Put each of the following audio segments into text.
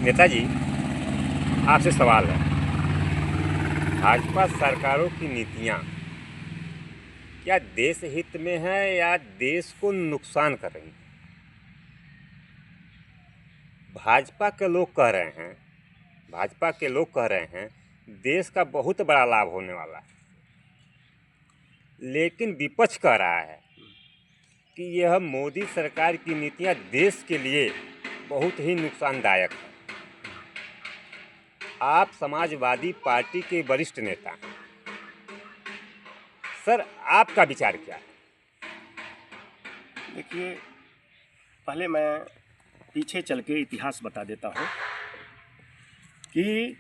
नेताजी, आपसे सवाल है। भाजपा सरकारों की नीतियां क्या देश हित में है या देश को नुकसान कर रही है? भाजपा के लोग कह रहे हैं देश का बहुत बड़ा लाभ होने वाला है, लेकिन विपक्ष कह रहा है कि यह मोदी सरकार की नीतियां देश के लिए बहुत ही नुकसानदायक है। आप समाजवादी पार्टी के वरिष्ठ नेता हैं, सर आपका विचार क्या है? देखिए, पहले मैं पीछे चल के इतिहास बता देता हूँ कि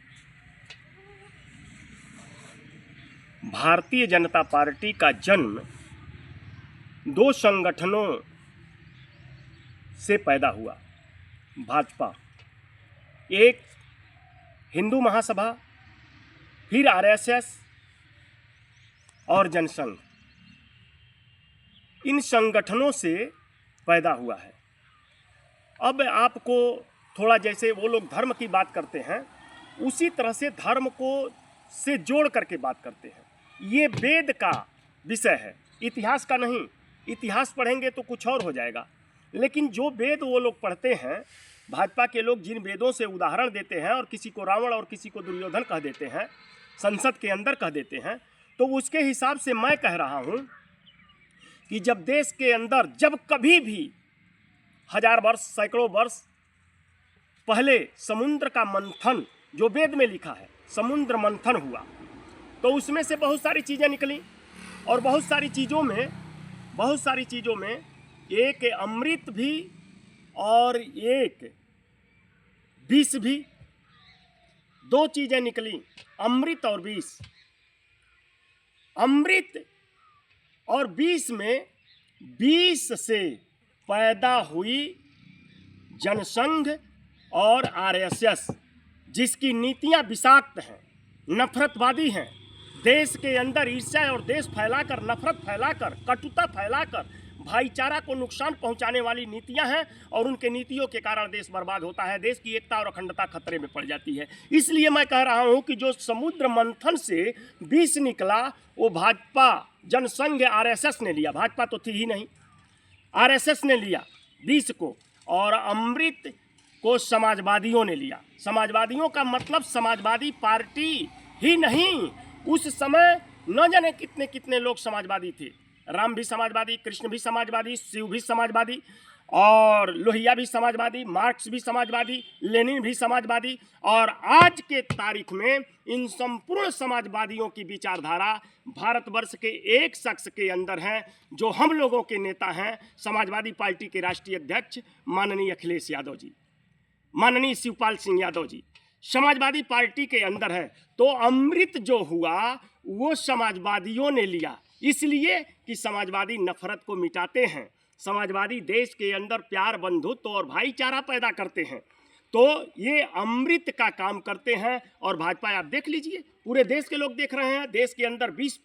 भारतीय जनता पार्टी का जन्म दो संगठनों से पैदा हुआ। भाजपा, एक हिंदू महासभा, फिर आरएसएस और जनसंघ, इन संगठनों से पैदा हुआ है। अब आपको थोड़ा जैसे वो लोग धर्म की बात करते हैं, उसी तरह से धर्म को से जोड़ करके बात करते हैं। ये वेद का विषय है, इतिहास का नहीं। इतिहास पढ़ेंगे तो कुछ और हो जाएगा, लेकिन जो वेद वो लोग पढ़ते हैं, भाजपा के लोग जिन वेदों से उदाहरण देते हैं और किसी को रावण और किसी को दुर्योधन कह देते हैं, संसद के अंदर कह देते हैं, तो उसके हिसाब से मैं कह रहा हूँ कि जब देश के अंदर जब कभी भी 1000 वर्ष, सैकड़ों वर्ष पहले समुद्र का मंथन, जो वेद में लिखा है, समुद्र मंथन हुआ, तो उसमें से बहुत सारी चीज़ें निकली और बहुत सारी चीज़ों में एक अमृत भी और एक विष भी, दो चीज़ें निकली, अमृत और विष। अमृत और विष में विष से पैदा हुई जनसंघ और आरएसएस, जिसकी नीतियां विषाक्त हैं, नफरतवादी हैं, देश के अंदर ईर्ष्या और देश फैलाकर, नफरत फैलाकर, कटुता फैलाकर भाईचारा को नुकसान पहुंचाने वाली नीतियां हैं और उनके नीतियों के कारण देश बर्बाद होता है, देश की एकता और अखंडता खतरे में पड़ जाती है। इसलिए मैं कह रहा हूं कि जो समुद्र मंथन से विष निकला, वो भाजपा, जनसंघ, आरएसएस ने लिया। भाजपा तो थी ही नहीं, आरएसएस ने लिया विष को, और अमृत को समाजवादियों ने लिया। समाजवादियों का मतलब समाजवादी पार्टी ही नहीं, उस समय न जाने कितने कितने लोग समाजवादी थे। राम भी समाजवादी, कृष्ण भी समाजवादी, शिव भी समाजवादी, और लोहिया भी समाजवादी, मार्क्स भी समाजवादी, लेनिन भी समाजवादी। और आज के तारीख में इन संपूर्ण समाजवादियों की विचारधारा भारतवर्ष के एक शख्स के अंदर है, जो हम लोगों के नेता हैं, समाजवादी पार्टी के राष्ट्रीय अध्यक्ष माननीय अखिलेश यादव जी, माननीय शिवपाल सिंह यादव जी, समाजवादी पार्टी के अंदर है। तो अमृत जो हुआ वो समाजवादियों ने लिया, इसलिए कि समाजवादी नफरत को मिटाते हैं, समाजवादी देश के अंदर प्यार, बंधुत्व और भाईचारा पैदा करते हैं। तो ये अमृत का काम करते हैं। और भाजपा, आप देख लीजिए, पूरे देश के लोग देख रहे हैं, देश के अंदर विष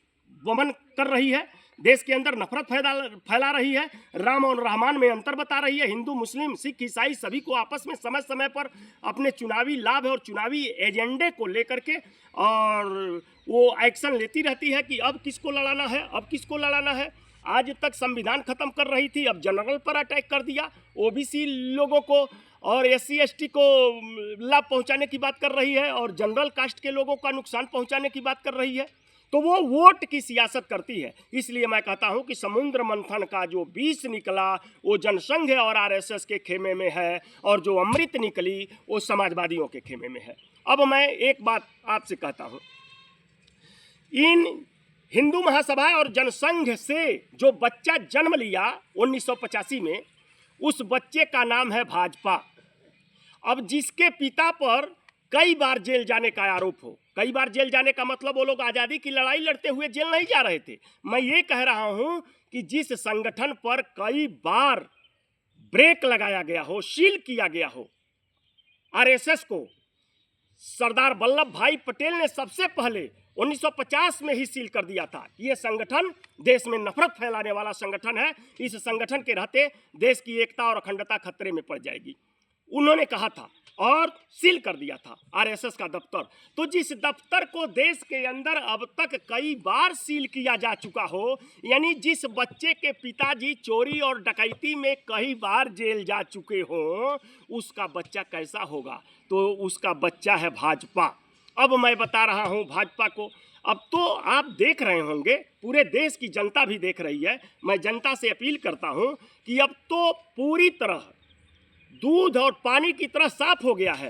वमन कर रही है, देश के अंदर नफरत फैला रही है, राम और रहमान में अंतर बता रही है, हिंदू, मुस्लिम, सिख, ईसाई सभी को आपस में समय समय पर अपने चुनावी लाभ और चुनावी एजेंडे को लेकर के और वो एक्शन लेती रहती है कि अब किसको लड़ाना है, अब किसको लड़ाना है। आज तक संविधान खत्म कर रही थी, अब जनरल पर अटैक कर दिया, ओबीसी लोगों को और एससी एसटी को लाभ पहुंचाने की बात कर रही है और जनरल कास्ट के लोगों का नुकसान पहुंचाने की बात कर रही है। तो वो वोट की सियासत करती है। इसलिए मैं कहता हूं कि समुद्र मंथन का जो विष निकला वो जनसंघ और आरएसएस के खेमे में है, और जो अमृत निकली वो समाजवादियों के खेमे में है। अब मैं एक बात आपसे कहता हूं, इन हिंदू महासभा और जनसंघ से जो बच्चा जन्म लिया 1985 में, उस बच्चे का नाम है भाजपा। अब जिसके पिता पर कई बार जेल जाने का आरोप हो, कई बार जेल जाने का मतलब वो लोग आज़ादी की लड़ाई लड़ते हुए जेल नहीं जा रहे थे। मैं ये कह रहा हूं कि जिस संगठन पर कई बार ब्रेक लगाया गया हो, सील किया गया हो, आरएसएस को सरदार वल्लभ भाई पटेल ने सबसे पहले 1950 में ही सील कर दिया था। ये संगठन देश में नफरत फैलाने वाला संगठन है, इस संगठन के रहते देश की एकता और अखंडता खतरे में पड़ जाएगी। उन्होंने कहा था और सील कर दिया था आरएसएस का दफ्तर। तो जिस दफ्तर को देश के अंदर अब तक कई बार सील किया जा चुका हो, यानी जिस बच्चे के पिताजी चोरी और डकैती में कई बार जेल जा चुके हो, उसका बच्चा कैसा होगा? तो उसका बच्चा है भाजपा। अब मैं बता रहा हूं भाजपा को, अब तो आप देख रहे होंगे, पूरे देश की जनता भी देख रही है। मैं जनता से अपील करता हूं कि अब तो पूरी तरह दूध और पानी की तरह साफ हो गया है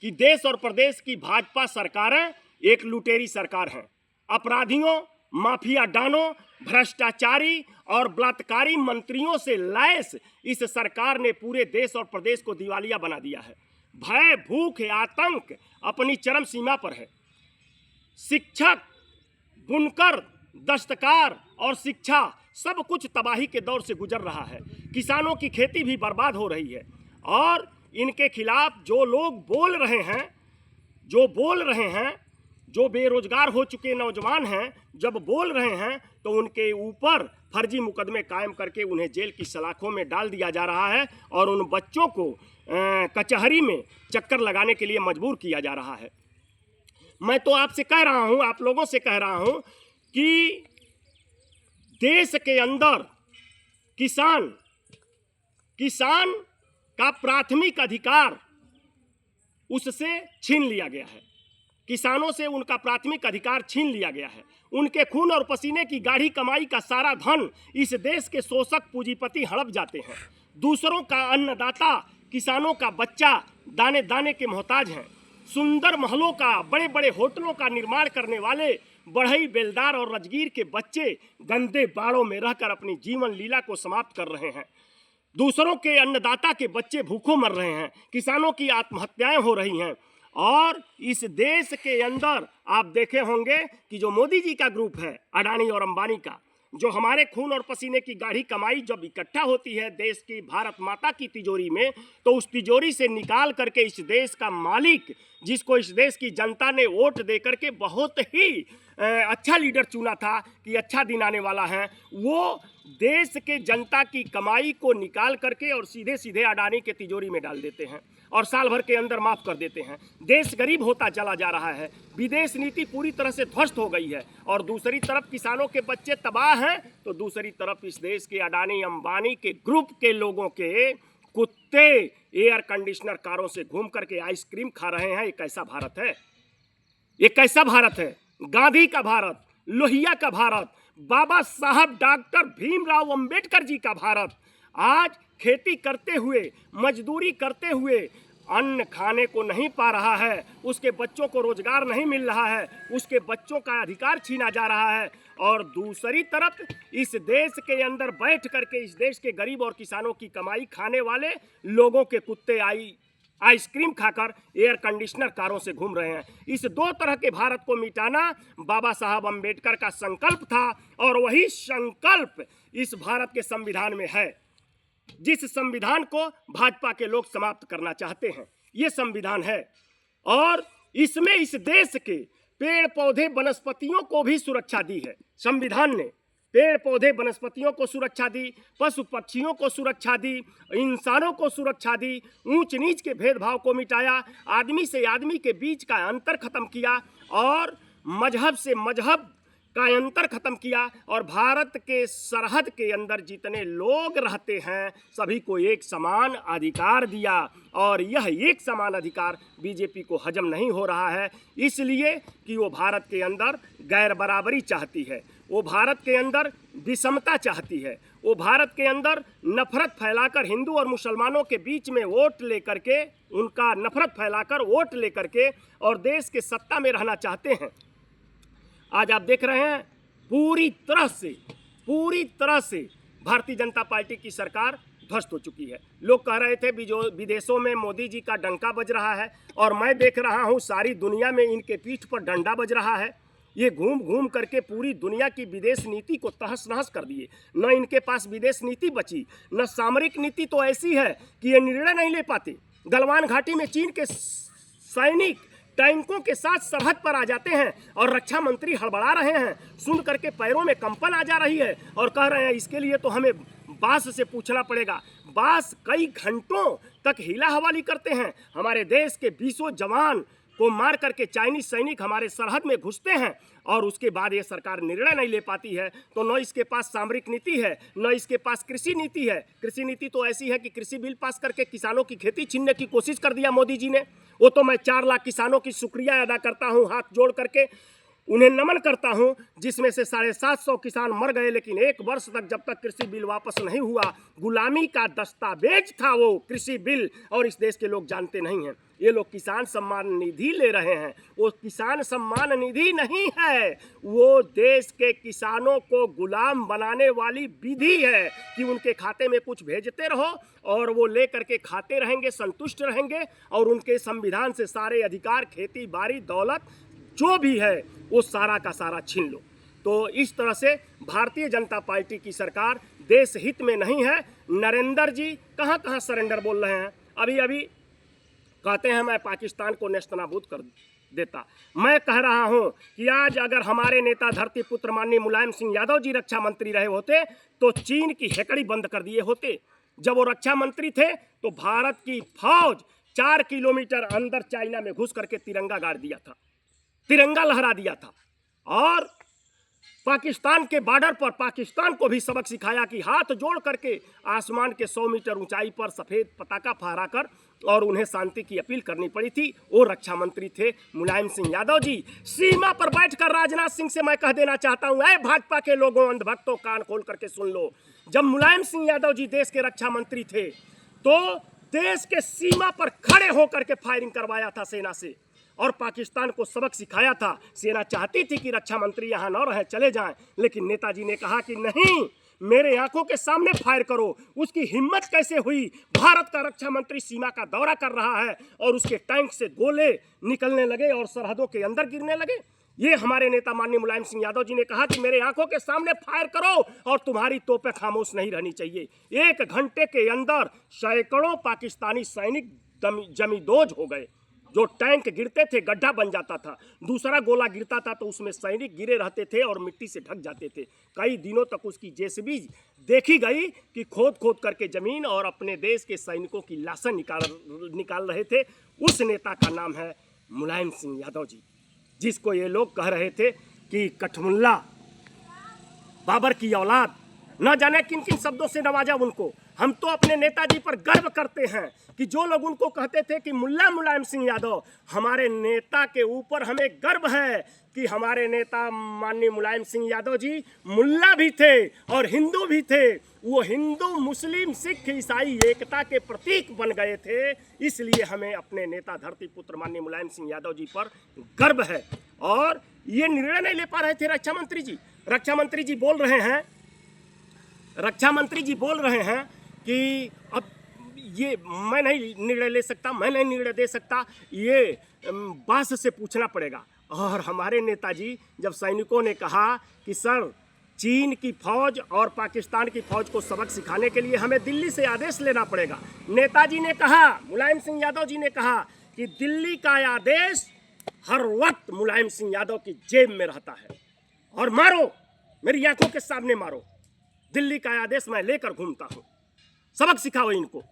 कि देश और प्रदेश की भाजपा सरकारें एक लुटेरी सरकार हैं। अपराधियों, माफिया डानों, भ्रष्टाचारी और बलात्कारी मंत्रियों से लैस इस सरकार ने पूरे देश और प्रदेश को दिवालिया बना दिया है। भय, भूख, आतंक अपनी चरम सीमा पर है। शिक्षक, बुनकर, दस्तकार और शिक्षा सब कुछ तबाही के दौर से गुजर रहा है। किसानों की खेती भी बर्बाद हो रही है और इनके खिलाफ जो लोग बोल रहे हैं, जो बेरोजगार हो चुके नौजवान हैं, जब बोल रहे हैं तो उनके ऊपर फर्जी मुकदमे कायम करके उन्हें जेल की सलाखों में डाल दिया जा रहा है और उन बच्चों को कचहरी में चक्कर लगाने के लिए मजबूर किया जा रहा है। मैं तो आपसे कह रहा हूं, आप लोगों से कह रहा हूं कि देश के अंदर किसान का प्राथमिक अधिकार उससे छीन लिया गया है। किसानों से उनका प्राथमिक अधिकार छीन लिया गया है। उनके खून और पसीने की गाढ़ी कमाई का सारा धन इस देश के शोषक पूंजीपति हड़प जाते हैं। दूसरों का अन्नदाता, किसानों का बच्चा दाने दाने के मोहताज हैं। सुंदर महलों का, बड़े बड़े होटलों का निर्माण करने वाले बढ़ई, बेलदार और राजगीर के बच्चे गंदे बाड़ों में रहकर अपनी जीवन लीला को समाप्त कर रहे हैं। दूसरों के अन्नदाता के बच्चे भूखों मर रहे हैं। किसानों की आत्महत्याएं हो रही हैं। और इस देश के अंदर आप देखे होंगे कि जो मोदी जी का ग्रुप है, अडानी और अंबानी का, जो हमारे खून और पसीने की गाढ़ी कमाई जब इकट्ठा होती है देश की भारत माता की तिजोरी में, तो उस तिजोरी से निकाल करके इस देश का मालिक, जिसको इस देश की जनता ने वोट दे करके बहुत ही अच्छा लीडर चुना था कि अच्छा दिन आने वाला है, वो देश के जनता की कमाई को निकाल करके और सीधे सीधे अडानी के तिजोरी में डाल देते हैं और साल भर के अंदर माफ़ कर देते हैं। देश गरीब होता चला जा रहा है। विदेश नीति पूरी तरह से ध्वस्त हो गई है और दूसरी तरफ किसानों के बच्चे तबाह हैं, तो दूसरी तरफ इस देश के अडानी अंबानी के ग्रुप के लोगों के कुत्ते एयर कंडीशनर कारों से घूम करके आइसक्रीम खा रहे हैं। ये कैसा भारत है? ये कैसा भारत है? गांधी का भारत, लोहिया का भारत, बाबा साहब डॉक्टर भीमराव अंबेडकर जी का भारत आज खेती करते हुए, मजदूरी करते हुए अन्न खाने को नहीं पा रहा है, उसके बच्चों को रोजगार नहीं मिल रहा है, उसके बच्चों का अधिकार छीना जा रहा है। और दूसरी तरफ इस देश के अंदर बैठ करके इस देश के गरीब और किसानों की कमाई खाने वाले लोगों के कुत्ते आइसक्रीम खाकर एयर कंडीशनर कारों से घूम रहे हैं। इस दो तरह के भारत को मिटाना बाबा साहब अंबेडकर का संकल्प था और वही संकल्प इस भारत के संविधान में है, जिस संविधान को भाजपा के लोग समाप्त करना चाहते हैं। ये संविधान है और इसमें इस देश के पेड़ पौधे वनस्पतियों को भी सुरक्षा दी है। संविधान ने पेड़ पौधे वनस्पतियों को सुरक्षा दी, पशु पक्षियों को सुरक्षा दी, इंसानों को सुरक्षा दी, ऊंच नीच के भेदभाव को मिटाया, आदमी से आदमी के बीच का अंतर खत्म किया और मजहब से मजहब का अंतर खत्म किया और भारत के सरहद के अंदर जितने लोग रहते हैं सभी को एक समान अधिकार दिया। और यह एक समान अधिकार बीजेपी को हजम नहीं हो रहा है, इसलिए कि वो भारत के अंदर गैर बराबरी चाहती है, वो भारत के अंदर विषमता चाहती है, वो भारत के अंदर नफरत फैलाकर हिंदू और मुसलमानों के बीच में वोट लेकर के, उनका नफरत फैलाकर वोट लेकर के और देश के सत्ता में रहना चाहते हैं। आज आप देख रहे हैं पूरी तरह से भारतीय जनता पार्टी की सरकार ध्वस्त हो चुकी है। लोग कह रहे थे विदेशों में मोदी जी का डंका बज रहा है और मैं देख रहा हूं सारी दुनिया में इनके पीठ पर डंडा बज रहा है। ये घूम घूम करके पूरी दुनिया की विदेश नीति को तहस नहस कर दिए। न इनके पास विदेश नीति बची, न सामरिक नीति तो ऐसी है कि ये निर्णय नहीं ले पाते। गलवान घाटी में चीन के सैनिक टैंकों के साथ सरहद पर आ जाते हैं और रक्षा मंत्री हड़बड़ा रहे हैं, सुन करके पैरों में कंपन आ जा रही है और कह रहे हैं इसके लिए तो हमें बास से पूछना पड़ेगा। बास कई घंटों तक हिला हवाली करते हैं। हमारे देश के 20 जवान को मार करके चाइनीज सैनिक हमारे सरहद में घुसते हैं और उसके बाद ये सरकार निर्णय नहीं ले पाती है। तो न इसके पास सामरिक नीति है, न इसके पास कृषि नीति है। कृषि नीति तो ऐसी है कि कृषि बिल पास करके किसानों की खेती छीनने की कोशिश कर दिया मोदी जी ने। वो तो मैं 4 लाख किसानों की शुक्रिया अदा करता हूँ, हाथ जोड़ करके उन्हें नमन करता हूं, जिसमें से 750 किसान मर गए। लेकिन 1 वर्ष तक जब तक कृषि बिल वापस नहीं हुआ, गुलामी का दस्तावेज था वो कृषि बिल, और इस देश के लोग जानते नहीं हैं। ये लोग किसान सम्मान निधि ले रहे हैं। वो किसान सम्मान निधि नहीं है, वो देश के किसानों को गुलाम बनाने वाली विधि है कि उनके खाते में कुछ भेजते रहो और वो ले करके खाते रहेंगे, संतुष्ट रहेंगे, और उनके संविधान से सारे अधिकार, खेती बाड़ी, दौलत जो भी है वो सारा का सारा छीन लो। तो इस तरह से भारतीय जनता पार्टी की सरकार देश हित में नहीं है। नरेंद्र जी कहाँ कहाँ सरेंडर बोल रहे हैं। अभी अभी कहते हैं मैं पाकिस्तान को नेस्तनाबूद कर देता। मैं कह रहा हूं कि आज अगर हमारे नेता धरती पुत्र माननीय मुलायम सिंह यादव जी रक्षा मंत्री रहे होते तो चीन की हेकड़ी बंद कर दिए होते। जब वो रक्षा मंत्री थे तो भारत की फौज 4 किलोमीटर अंदर चाइना में घुस करके तिरंगा गाड़ दिया था, तिरंगा लहरा दिया था, और पाकिस्तान के बॉर्डर पर पाकिस्तान को भी सबक सिखाया कि हाथ जोड़ करके आसमान के 100 मीटर ऊंचाई पर सफेद पताका फहराकर और उन्हें शांति की अपील करनी पड़ी थी। वो रक्षा मंत्री थे मुलायम सिंह यादव जी। सीमा पर बैठकर राजनाथ सिंह से मैं कह देना चाहता हूं, ऐ भाजपा के लोगों, अंधभक्तों, कान खोल करके सुन लो। जब मुलायम सिंह यादव जी देश के रक्षा मंत्री थे तो देश के सीमा पर खड़े होकर के फायरिंग करवाया था सेना से और पाकिस्तान को सबक सिखाया था। सेना चाहती थी कि रक्षा मंत्री यहाँ न रहे, चले जाएं, लेकिन नेताजी ने कहा कि नहीं, मेरे आंखों के सामने फायर करो। उसकी हिम्मत कैसे हुई? भारत का रक्षा मंत्री सीमा का दौरा कर रहा है और उसके टैंक से गोले निकलने लगे और सरहदों के अंदर गिरने लगे। ये हमारे नेता माननीय मुलायम सिंह यादव जी ने कहा कि मेरे आंखों के सामने फायर करो और तुम्हारी तोपें खामोश नहीं रहनी चाहिए। 1 घंटे के अंदर सैकड़ों पाकिस्तानी सैनिक जमींदोज हो गए। जो टैंक गिरते थे गड्ढा बन जाता था, दूसरा गोला गिरता था तो उसमें सैनिक गिरे रहते थे और मिट्टी से ढक जाते थे। कई दिनों तक उसकी जेसीबी देखी गई कि खोद खोद करके जमीन और अपने देश के सैनिकों की लाशें निकाल रहे थे। उस नेता का नाम है मुलायम सिंह यादव जी, जिसको ये लोग कह रहे थे कि कठमुल्ला, बाबर की औलाद, न जाने किन किन शब्दों से नवाजा उनको। हम तो अपने नेताजी पर गर्व करते हैं कि जो लोग उनको कहते थे कि मुल्ला मुलायम सिंह यादव, हमारे नेता के ऊपर हमें गर्व है कि हमारे नेता माननीय मुलायम सिंह यादव जी मुल्ला भी थे और हिंदू भी थे। वो हिंदू, मुस्लिम, सिख, ईसाई एकता के प्रतीक बन गए थे। इसलिए हमें अपने नेता धरती पुत्र माननीय मुलायम सिंह यादव जी पर गर्व है। और ये निर्णय नहीं ले पा रहे थे रक्षा मंत्री जी। रक्षा मंत्री जी बोल रहे हैं कि अब ये मैं नहीं निर्णय ले सकता, मैं नहीं निर्णय दे सकता, ये बास से पूछना पड़ेगा। और हमारे नेताजी जब सैनिकों ने कहा कि सर, चीन की फौज और पाकिस्तान की फौज को सबक सिखाने के लिए हमें दिल्ली से आदेश लेना पड़ेगा। नेताजी ने कहा, मुलायम सिंह यादव जी ने कहा कि दिल्ली का आदेश हर वक्त मुलायम सिंह यादव की जेब में रहता है और मारो, मेरी आंखों के सामने मारो। दिल्ली का आदेश मैं लेकर घूमता हूँ, सबक सिखाओ इनको।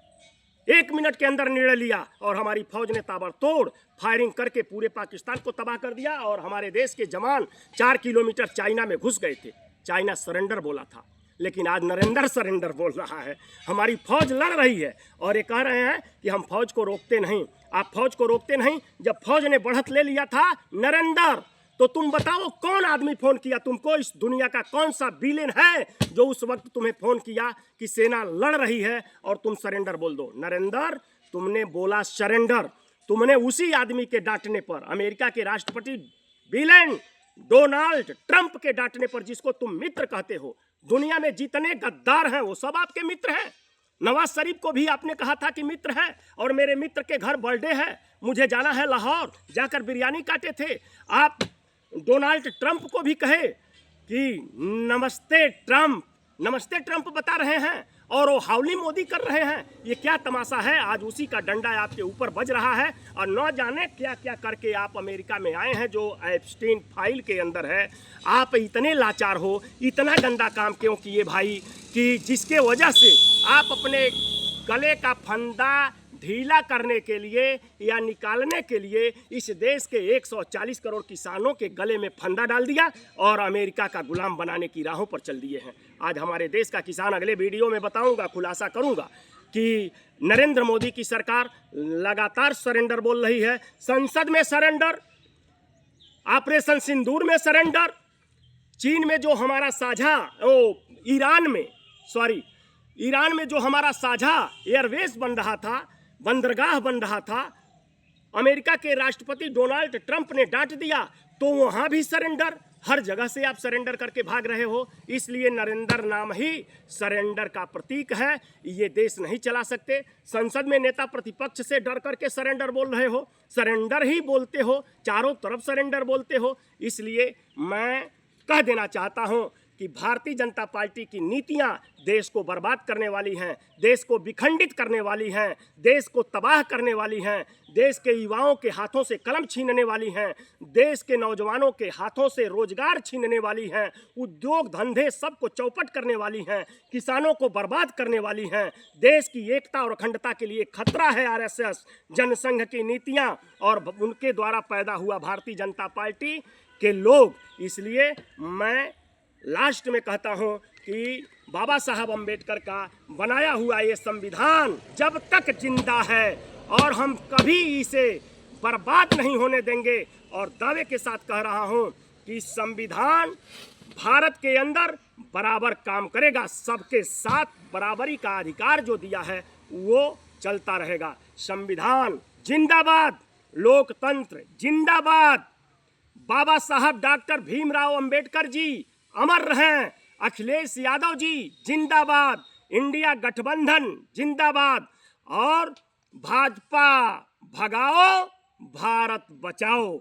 1 मिनट के अंदर निर्णय लिया और हमारी फौज ने ताबड़तोड़ फायरिंग करके पूरे पाकिस्तान को तबाह कर दिया और हमारे देश के जवान 4 किलोमीटर चाइना में घुस गए थे। चाइना सरेंडर बोला था, लेकिन आज नरेंद्र सरेंडर बोल रहा है। हमारी फौज लड़ रही है और ये कह रहे हैं कि हम फौज को रोकते नहीं। आप फौज को रोकते नहीं। जब फौज ने बढ़त ले लिया था नरेंद्र, तो तुम बताओ कौन आदमी फोन किया तुमको? इस दुनिया का कौन सा विलेन है जो उस वक्त तुम्हें फोन किया कि सेना लड़ रही है और तुम सरेंडर बोल दो? नरेंद्र, तुमने बोला सरेंडर, तुमने उसी आदमी के डांटने पर, अमेरिका के राष्ट्रपति विलेन डोनाल्ड ट्रंप के डांटने पर, जिसको तुम मित्र कहते हो, दुनिया में जितने गद्दार हैं वो सब आपके मित्र हैं। नवाज शरीफ को भी आपने कहा था कि मित्र है, और मेरे मित्र के घर बर्थडे है, मुझे जाना है लाहौर, जाकर बिरयानी काटे थे। आप डोनाल्ड ट्रंप को भी कहे कि नमस्ते ट्रंप, नमस्ते ट्रंप बता रहे हैं और वो हाउली मोदी कर रहे हैं। ये क्या तमाशा है? आज उसी का डंडा आपके ऊपर बज रहा है और न जाने क्या क्या करके आप अमेरिका में आए हैं, जो एप्स्टीन फाइल के अंदर है। आप इतने लाचार हो, इतना गंदा काम क्यों किए भाई, कि जिसके वजह से आप अपने गले का फंदा ढीला करने के लिए या निकालने के लिए इस देश के 140 करोड़ किसानों के गले में फंदा डाल दिया और अमेरिका का गुलाम बनाने की राहों पर चल दिए हैं। आज हमारे देश का किसान, अगले वीडियो में बताऊंगा, खुलासा करूंगा कि नरेंद्र मोदी की सरकार लगातार सरेंडर बोल रही है। संसद में सरेंडर, ऑपरेशन सिंदूर में सरेंडर, चीन में जो हमारा साझा ईरान में जो हमारा साझा एयरवेस बन रहा था, बंदरगाह बन रहा था, अमेरिका के राष्ट्रपति डोनाल्ड ट्रंप ने डांट दिया, तो वहां भी सरेंडर। हर जगह से आप सरेंडर करके भाग रहे हो, इसलिए नरेंद्र नाम ही सरेंडर का प्रतीक है। ये देश नहीं चला सकते। संसद में नेता प्रतिपक्ष से डर करके सरेंडर बोल रहे हो, सरेंडर ही बोलते हो, चारों तरफ सरेंडर बोलते हो। इसलिए मैं कह देना चाहता हूं कि भारतीय जनता पार्टी की नीतियां देश को बर्बाद करने वाली हैं, देश को विखंडित करने वाली हैं, देश को तबाह करने वाली हैं, देश के युवाओं के हाथों से कलम छीनने वाली हैं, देश के नौजवानों के हाथों से रोजगार छीनने वाली हैं, उद्योग धंधे सबको चौपट करने वाली हैं, किसानों को बर्बाद करने वाली हैं। देश की एकता और अखंडता के लिए खतरा है आरएसएस, जनसंघ की नीतियां और उनके द्वारा पैदा हुआ भारतीय जनता पार्टी के लोग। इसलिए मैं लास्ट में कहता हूं कि बाबा साहब अम्बेडकर का बनाया हुआ ये संविधान जब तक जिंदा है और हम कभी इसे बर्बाद नहीं होने देंगे। और दावे के साथ कह रहा हूं कि संविधान भारत के अंदर बराबर काम करेगा, सबके साथ बराबरी का अधिकार जो दिया है वो चलता रहेगा। संविधान जिंदाबाद, लोकतंत्र जिंदाबाद, बाबा साहब डॉक्टर भीमराव अंबेडकर जी अमर रहें, अखिलेश यादव जी जिंदाबाद, इंडिया गठबंधन जिंदाबाद और भाजपा भगाओ भारत बचाओ।